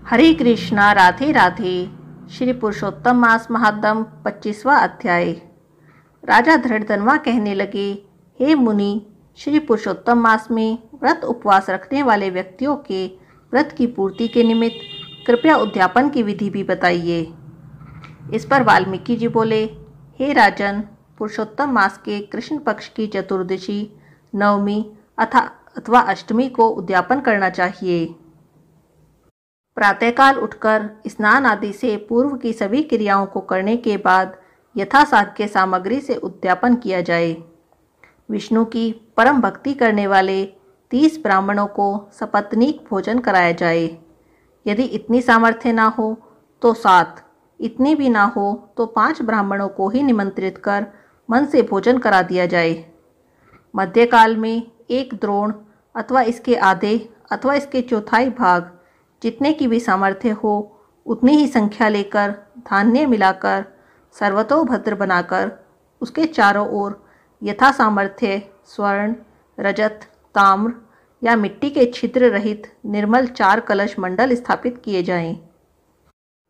हरे कृष्णा राधे राधे। श्री पुरुषोत्तम मास महात्म 25वां अध्याय। राजा धृतधनवा कहने लगे, हे मुनि, श्री पुरुषोत्तम मास में व्रत उपवास रखने वाले व्यक्तियों के व्रत की पूर्ति के निमित्त कृपया उद्यापन की विधि भी बताइए। इस पर वाल्मीकि जी बोले, हे राजन, पुरुषोत्तम मास के कृष्ण पक्ष की चतुर्दशी, नवमी अथवा अष्टमी को उद्यापन करना चाहिए। प्रातःकाल उठकर स्नान आदि से पूर्व की सभी क्रियाओं को करने के बाद यथासाध्य सामग्री से उद्यापन किया जाए। विष्णु की परम भक्ति करने वाले 30 ब्राह्मणों को सपत्नीक भोजन कराया जाए। यदि इतनी सामर्थ्य ना हो तो 7, इतनी भी ना हो तो 5 ब्राह्मणों को ही निमंत्रित कर मन से भोजन करा दिया जाए। मध्यकाल में 1 द्रोण अथवा इसके आधे अथवा इसके चौथाई भाग, जितने की भी सामर्थ्य हो उतनी ही संख्या लेकर धान्य मिलाकर सर्वतोभद्र बनाकर उसके चारों ओर यथा सामर्थ्य स्वर्ण, रजत, ताम्र या मिट्टी के छिद्र रहित निर्मल 4 कलश मंडल स्थापित किए जाएं।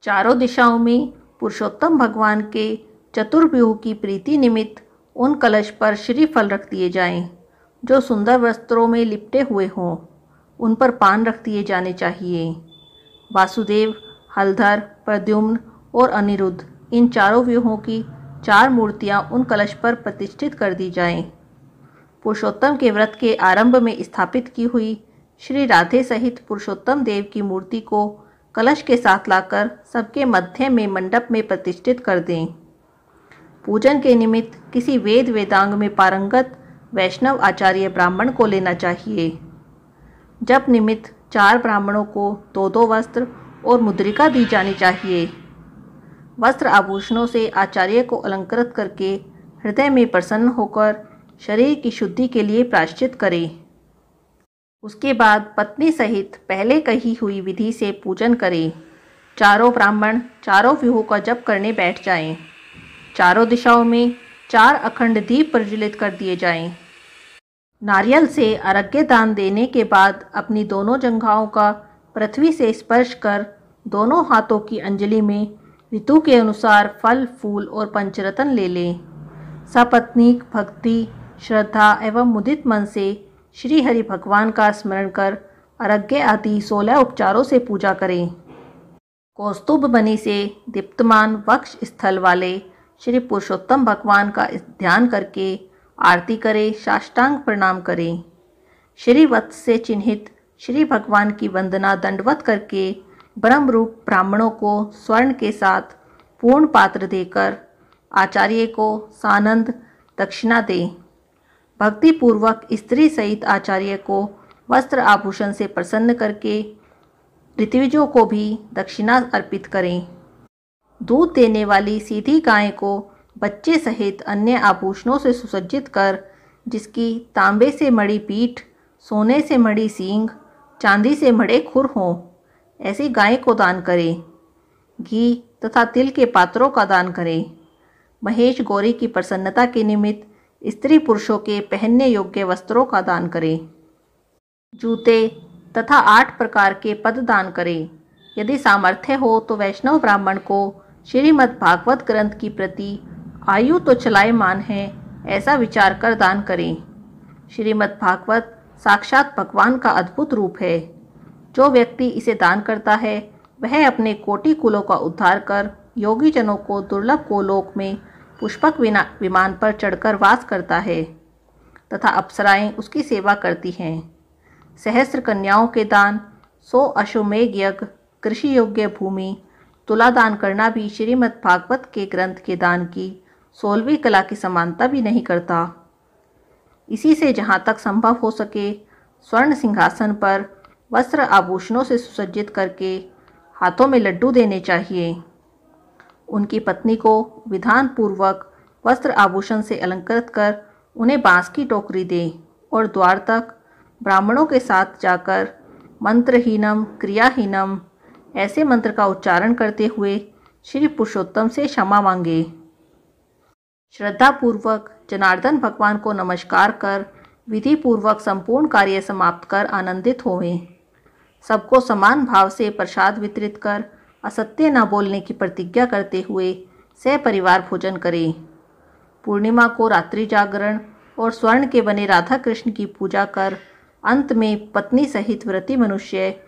चारों दिशाओं में पुरुषोत्तम भगवान के चतुर्व्यूह की प्रीति निमित्त उन कलश पर श्रीफल रख दिए जाएं, जो सुंदर वस्त्रों में लिपटे हुए हों। उन पर पान रख दिए जाने चाहिए। वासुदेव, हलधर, प्रद्युम्न और अनिरुद्ध, इन चारों व्यूहों की 4 मूर्तियां उन कलश पर प्रतिष्ठित कर दी जाएं। पुरुषोत्तम के व्रत के आरंभ में स्थापित की हुई श्री राधे सहित पुरुषोत्तम देव की मूर्ति को कलश के साथ लाकर सबके मध्य में मंडप में प्रतिष्ठित कर दें। पूजन के निमित्त किसी वेद वेदांग में पारंगत वैष्णव आचार्य ब्राह्मण को लेना चाहिए। जप निमित्त 4 ब्राह्मणों को 2-2 वस्त्र और मुद्रिका दी जानी चाहिए। वस्त्र आभूषणों से आचार्य को अलंकृत करके हृदय में प्रसन्न होकर शरीर की शुद्धि के लिए प्रायश्चित करें। उसके बाद पत्नी सहित पहले कही हुई विधि से पूजन करें। चारों ब्राह्मण चारों व्यूहों का जप करने बैठ जाएं। चारों दिशाओं में 4 अखंड दीप प्रज्वलित कर दिए जाएं। नारियल से अर्घ्य दान देने के बाद अपनी दोनों जंघाओं का पृथ्वी से स्पर्श कर दोनों हाथों की अंजलि में ऋतु के अनुसार फल, फूल और पंचरत्न ले लें। सपत्नीक भक्ति, श्रद्धा एवं मुदित मन से श्री हरि भगवान का स्मरण कर अर्घ्य आदि 16 उपचारों से पूजा करें। कौस्तुभ मणि से दीप्तमान वक्ष स्थल वाले श्री पुरुषोत्तम भगवान का ध्यान करके आरती करें, साष्टांग प्रणाम करें। श्री वत्स से चिन्हित श्री भगवान की वंदना दंडवत करके ब्रह्मरूप ब्राह्मणों को स्वर्ण के साथ पूर्ण पात्र देकर आचार्य को सानंद दक्षिणा दें। भक्तिपूर्वक स्त्री सहित आचार्य को वस्त्र आभूषण से प्रसन्न करके ऋत्विजों को भी दक्षिणा अर्पित करें। दूध देने वाली सीधी गाय को बच्चे सहित अन्य आभूषणों से सुसज्जित कर, जिसकी तांबे से मढ़ी पीठ, सोने से मढ़ी सींग, चांदी से मढ़े खुर हों, ऐसी गाय को दान करें। घी तथा तिल के पात्रों का दान करें। महेश गौरी की प्रसन्नता के निमित्त स्त्री पुरुषों के पहनने योग्य वस्त्रों का दान करें। जूते तथा 8 प्रकार के पद दान करें। यदि सामर्थ्य हो तो वैष्णव ब्राह्मण को श्रीमद् भागवत ग्रंथ की प्रति आयु तो चलायमान है ऐसा विचार कर दान करें। श्रीमद् भागवत साक्षात भगवान का अद्भुत रूप है। जो व्यक्ति इसे दान करता है वह अपने कोटि कुलों का उद्धार कर योगी जनों को दुर्लभ गोलोक में पुष्पक विमान पर चढ़कर वास करता है तथा अप्सराएं उसकी सेवा करती हैं। सहस्त्र कन्याओं के दान, 100 अश्वमेघ यज्ञ, कृषि योग्य भूमि, तुला दान करना भी श्रीमद् भागवत के ग्रंथ के दान की 16वीं कला की समानता भी नहीं करता। इसी से जहाँ तक संभव हो सके स्वर्ण सिंहासन पर वस्त्र आभूषणों से सुसज्जित करके हाथों में लड्डू देने चाहिए। उनकी पत्नी को विधान पूर्वक वस्त्र आभूषण से अलंकृत कर उन्हें बांस की टोकरी दें और द्वार तक ब्राह्मणों के साथ जाकर मंत्रहीनम क्रियाहीनम ऐसे मंत्र का उच्चारण करते हुए श्री पुरुषोत्तम से क्षमा मांगे। श्रद्धापूर्वक जनार्दन भगवान को नमस्कार कर विधि पूर्वक संपूर्ण कार्य समाप्त कर आनंदित होवें। सबको समान भाव से प्रसाद वितरित कर असत्य न बोलने की प्रतिज्ञा करते हुए सपरिवार भोजन करें। पूर्णिमा को रात्रि जागरण और स्वर्ण के बने राधा कृष्ण की पूजा कर अंत में पत्नी सहित व्रती मनुष्य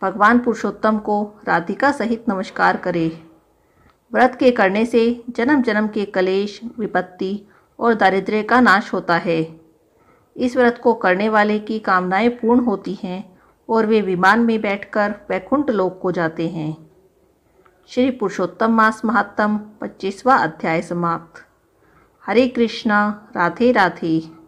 भगवान पुरुषोत्तम को राधिका सहित नमस्कार करे। व्रत के करने से जन्म जन्म के कलेश, विपत्ति और दारिद्र्य का नाश होता है। इस व्रत को करने वाले की कामनाएं पूर्ण होती हैं और वे विमान में बैठकर वैकुंठ लोक को जाते हैं। श्री पुरुषोत्तम मास महात्म 25वां अध्याय समाप्त। हरे कृष्णा, राधे राधे।